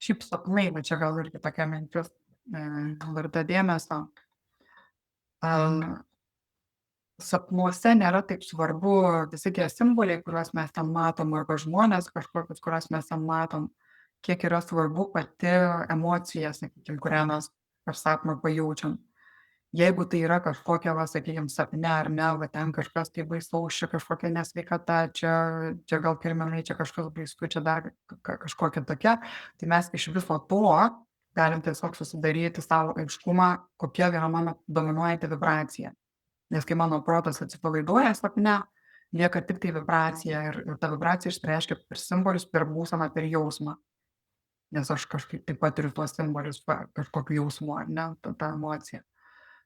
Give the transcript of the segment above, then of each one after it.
Šiaip sapnai, va čia gal irgi tokia mintis, verta dėmesio. A, sapnuose nėra taip svarbu visi tie simboliai, kuriuos mes ten matom, arba žmonės kažkokius, kuriuos mes ten matom, kiek yra svarbu pati emocija, sakykim, kurią mes per sapną pajaučiam. Jeigu tai yra kažkokia, va, sakykim, sapne ar ne, va ten kažkas tai baisaus, čia kažkokia nesveikata, čia gal kirminai, čia kažkas baisu, čia dar kažkokia tokia, tai mes iš viso to galim tiesiog susidaryti savo aiškumą, kokia yra mano dominuojanti vibracija. Nes kai mano protas atsipalaiduoja sapne, lieka tiktai vibracija ir ta vibracija išsireiškia per simbolius, per būseną, per jausmą. Nes aš kažkaip taip patiriu tuos simbolius kažkokiu jausmu, ar ne, tą emociją.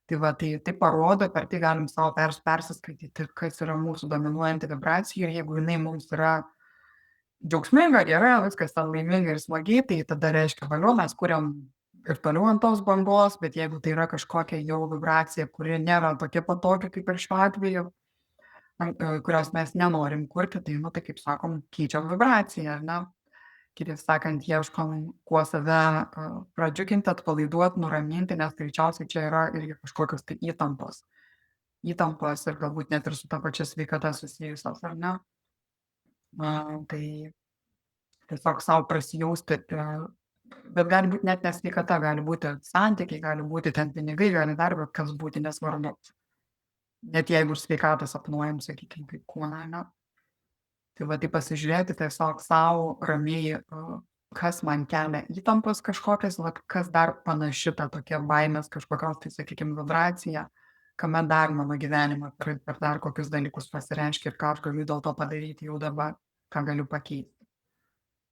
Tai va, tai parodo, per tai galim savo persiskaityti, kas yra mūsų dominuojanti vibracija ir jeigu jinai mums yra džiaugsminga, gera, viskas ten laiminga ir smagiai, tai tada reiškia, valio, mes kuriam ir toliau ant tos bangos, bet jeigu tai yra kažkokia jau vibracija, kuri nėra tokia patogi kaip ir šiuo atveju, kurios mes nenorim kurti, tai, nu, tai kaip sakom, keičiam vibraciją, ar ne? Kitaip sakant, ieškom, kuo save pradžiuginti, atpalaiduoti, nuraminti, nes greičiausiai čia yra irgi kažkokios tai įtampos. Įtampos ir galbūt net ir su ta pačia sveikata susijusios, ar ne? Tai tiesiog savo prasijausti, bet gali būti net nesveikata, gali būti santykiai, gali būti ten pinigai, gali dar bet kas būti nesvarbu. Net jeigu ir sveikatą sapnuojam, sakykime, kaip kūną, ne? Tai va, tai pasižiūrėti tiesiog sau ramiai, kas man kelia įtampas kažkokias, vat kas dar panaši ta tokia baimės kažkokios, tai sakykim, vibracija, kame dar mano gyvenime per dar kokius dalykus pasireiškia ir ką aš galiu dėl to padaryti jau dabar, ką galiu pakeisti.